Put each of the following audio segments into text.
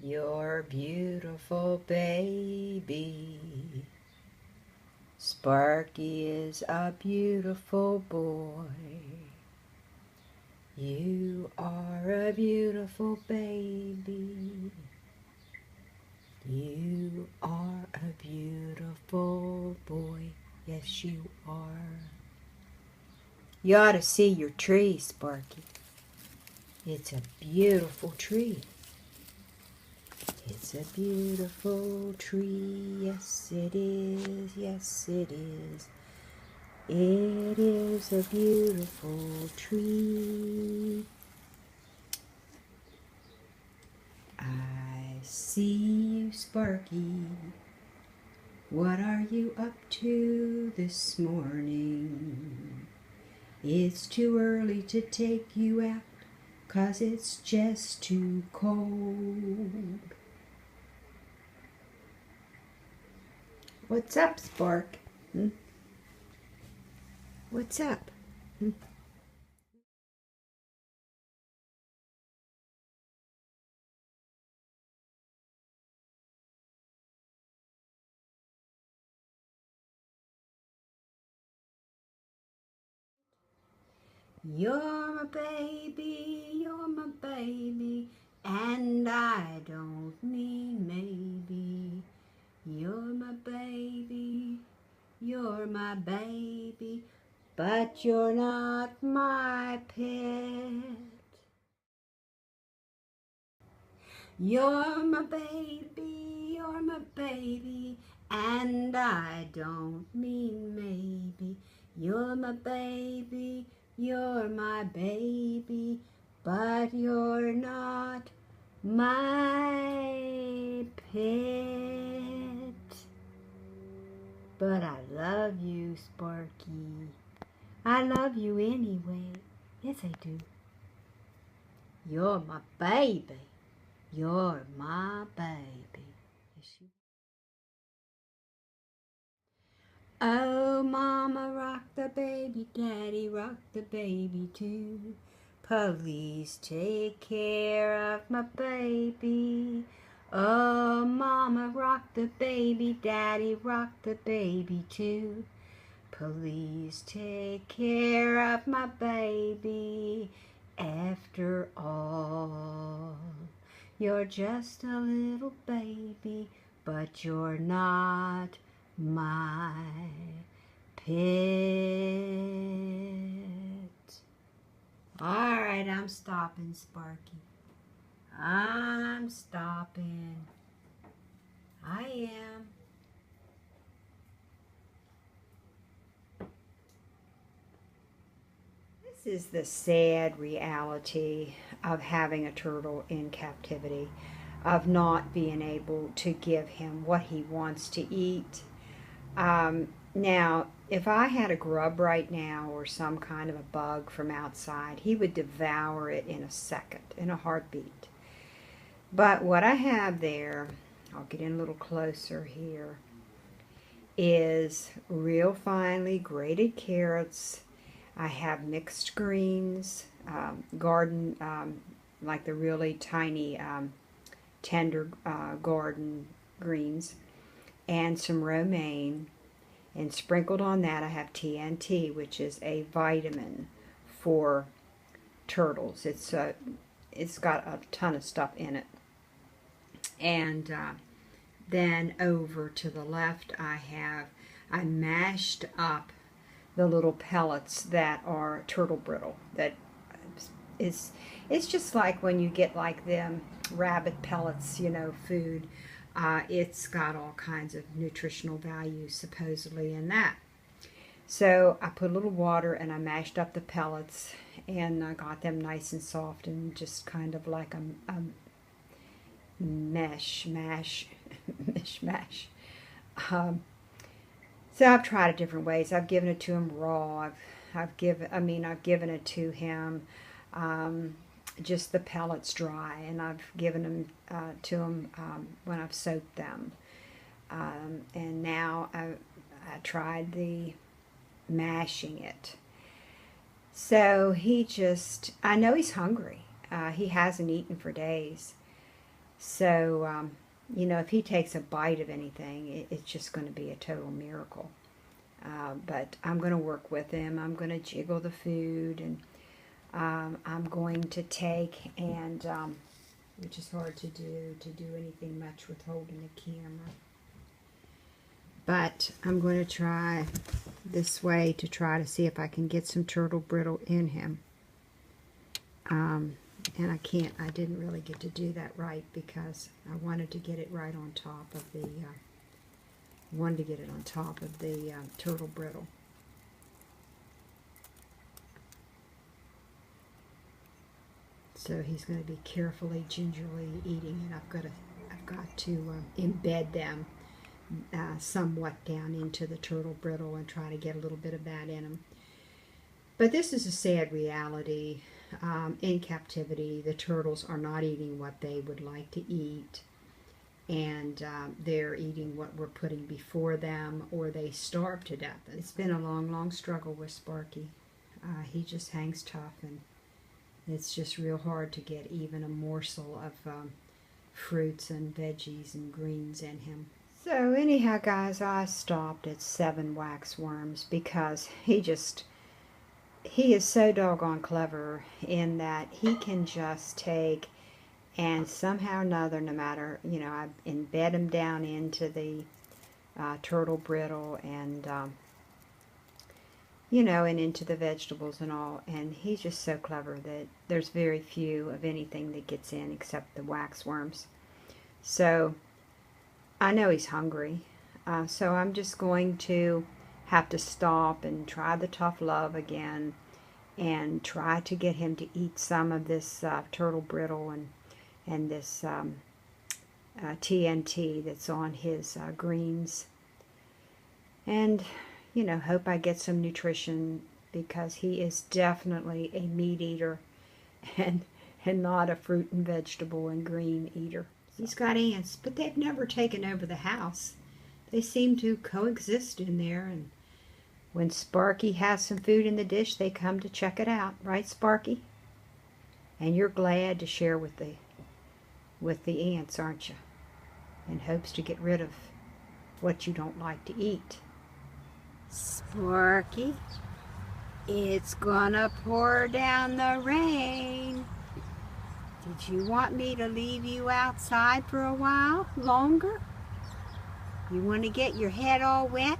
Your beautiful baby. Sparky is a beautiful boy. You are a beautiful baby. You are a beautiful boy. Yes, you are. You ought to see your tree, Sparky. It's a beautiful tree. It's a beautiful tree. Yes, it is. Yes, it is. It is a beautiful tree. I see you, Sparky. What are you up to this morning? It's too early to take you out, 'cause it's just too cold. What's up, Spark? What's up? You're my baby, and I don't mean maybe. You're my baby, but you're not my pet. You're my baby, and I don't mean maybe. You're my baby, but you're not my pet. But I love you, Sparky. I love you anyway. Yes, I do. You're my baby. You're my baby. Yes, you. Oh, Mama, rock the baby, Daddy, rock the baby too. Please take care of my baby. Oh, Mama, rock the baby, Daddy, rock the baby too. Please take care of my baby. After all, you're just a little baby, but you're not my pet. All right, I'm stopping, Sparky. I'm stopping. I am. This is the sad reality of having a turtle in captivity, of not being able to give him what he wants to eat. Now, if I had a grub right now or some kind of a bug from outside, he would devour it in a second, in a heartbeat. But what I have there, I'll get in a little closer here, is real finely grated carrots. I have mixed greens, garden, like the really tiny, tender garden greens, and some romaine. And sprinkled on that I have TNT, which is a vitamin for turtles. It's got a ton of stuff in it. And then over to the left I mashed up the little pellets that are turtle brittle. That is, it's just like when you get like them rabbit pellets, food. It's got all kinds of nutritional values supposedly in that. So I put a little water and I mashed up the pellets and I got them nice and soft and just kind of like a mishmash. So I've tried it different ways. I've given it to him raw. I've given it to him just the pellets dry, and I've given them to him when I've soaked them. And now I tried the mashing it. So I know he's hungry. He hasn't eaten for days. So, you know, if he takes a bite of anything, it's just going to be a total miracle. But I'm going to work with him. I'm going to jiggle the food, and I'm going to take and, which is hard to do anything much with holding the camera. But I'm going to try this way to try to see if I can get some turtle brittle in him. And I didn't really get to do that right because I wanted to get it right on top of the, turtle brittle. So he's going to be carefully, gingerly eating it. I've got to embed them somewhat down into the turtle brittle and try to get a little bit of that in them. But this is a sad reality. In captivity, the turtles are not eating what they would like to eat, and they're eating what we're putting before them, or they starve to death. It's been a long, long struggle with Sparky. He just hangs tough, and it's just real hard to get even a morsel of fruits and veggies and greens in him. So anyhow, guys, I stopped at 7 waxworms because he is so doggone clever in that he can just take and somehow or another, no matter, you know, I embed him down into the turtle brittle and, you know, and into the vegetables and all, and he's just so clever that there's very few of anything that gets in except the waxworms. So I know he's hungry, so I'm just going to have to stop and try the tough love again and try to get him to eat some of this turtle brittle and this TNT that's on his greens. And, you know, hope I get some nutrition because he is definitely a meat eater and not a fruit and vegetable and green eater. He's got ants, but they've never taken over the house. They seem to coexist in there, and when Sparky has some food in the dish, they come to check it out. Right, Sparky? And you're glad to share with the ants, aren't you? In hopes to get rid of what you don't like to eat. Sparky, it's gonna pour down the rain. Did you want me to leave you outside for a while longer? You want to get your head all wet?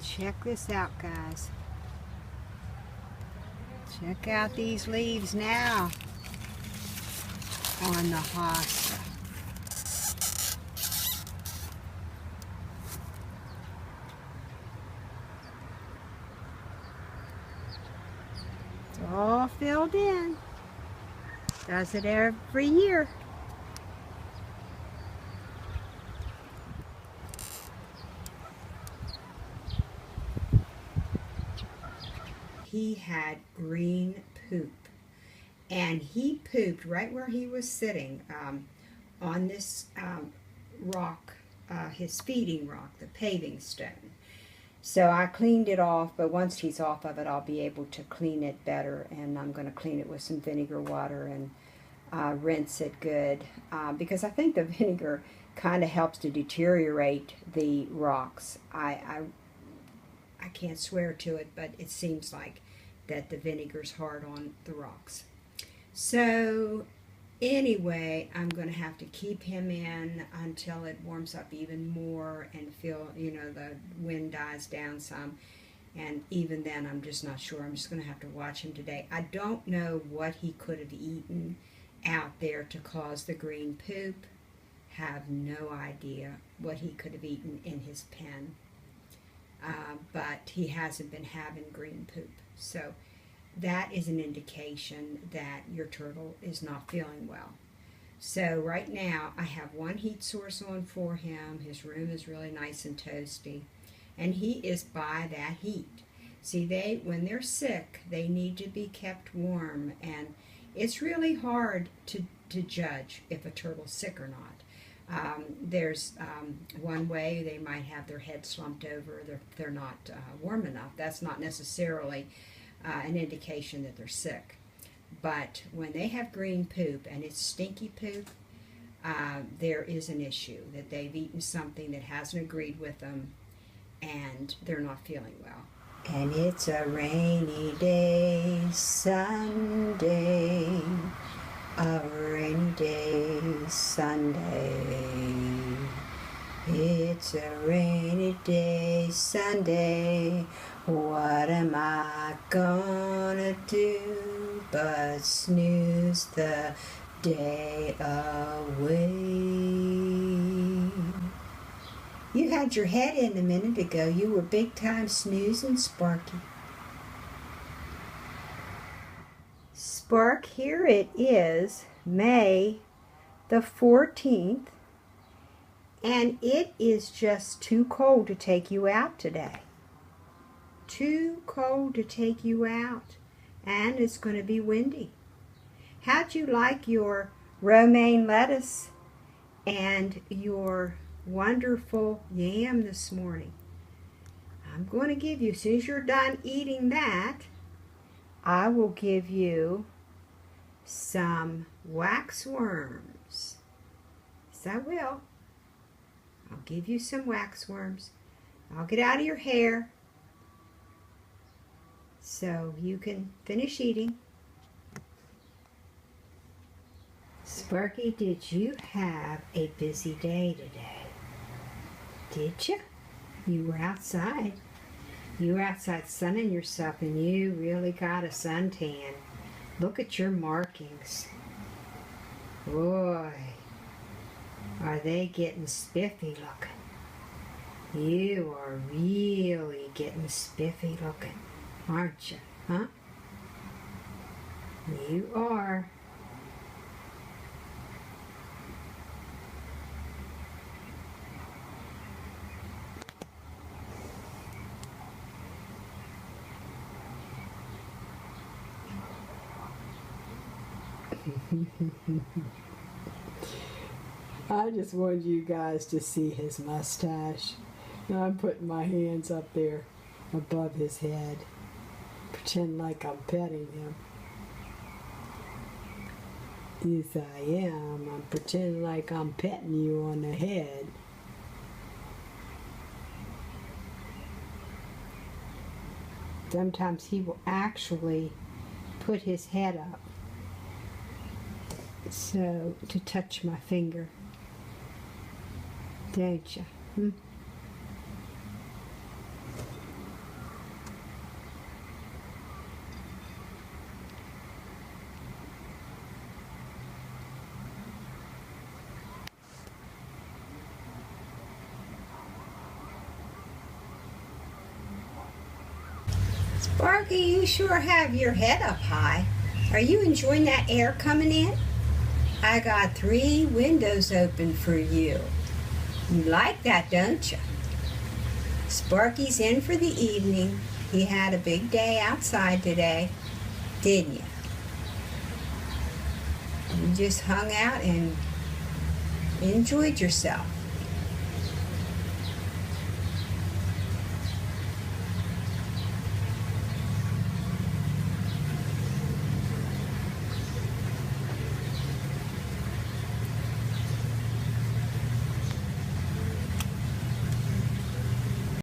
Check this out, guys. Check out these leaves now on the hosta. It's all filled in. Does it every year. He had green poop, and he pooped right where he was sitting on this rock, his feeding rock, the paving stone. So I cleaned it off, but once he's off of it, I'll be able to clean it better, and I'm going to clean it with some vinegar water and rinse it good, because I think the vinegar kind of helps to deteriorate the rocks. I can't swear to it, but it seems like that the vinegar's hard on the rocks. So anyway, I'm going to have to keep him in until it warms up even more and feel, you know, the wind dies down some. And even then, I'm just not sure. I'm just going to have to watch him today. I don't know what he could have eaten out there to cause the green poop. Have no idea what he could have eaten in his pen. But he hasn't been having green poop. So that is an indication that your turtle is not feeling well. So right now I have one heat source on for him. His room is really nice and toasty, and he is by that heat. See, when they're sick, they need to be kept warm, and it's really hard to judge if a turtle's sick or not. There's one way they might have their head slumped over, they're not warm enough. That's not necessarily an indication that they're sick. But when they have green poop and it's stinky poop, there is an issue that they've eaten something that hasn't agreed with them and they're not feeling well. And it's a rainy day, Sunday, a rainy day, Sunday. It's a rainy day, Sunday. What am I gonna do but snooze the day away? You had your head in a minute ago. You were big time snoozing, Sparky. Spark, here it is, May the 14th, and it is just too cold to take you out today. Too cold to take you out, and it's going to be windy. How'd you like your romaine lettuce and your wonderful yam this morning? I'm going to give you, as soon as you're done eating that, I will give you some wax worms. Yes, I will. I'll give you some wax worms. I'll get out of your hair so you can finish eating. Sparky, did you have a busy day today? Did you? You were outside. You were outside sunning yourself and you really got a suntan. Look at your markings. Boy, are they getting spiffy looking. You are really getting spiffy looking, aren't you? Huh? You are. I just wanted you guys to see his mustache. Now I'm putting my hands up there above his head, pretend like I'm petting him. Yes, I am. I'm pretending like I'm petting you on the head. Sometimes he will actually put his head up so to touch my finger. Don't you? Hmm? Sparky, you sure have your head up high. Are you enjoying that air coming in? I got 3 windows open for you. You like that, don't you? Sparky's in for the evening. He had a big day outside today, didn't you? You just hung out and enjoyed yourself.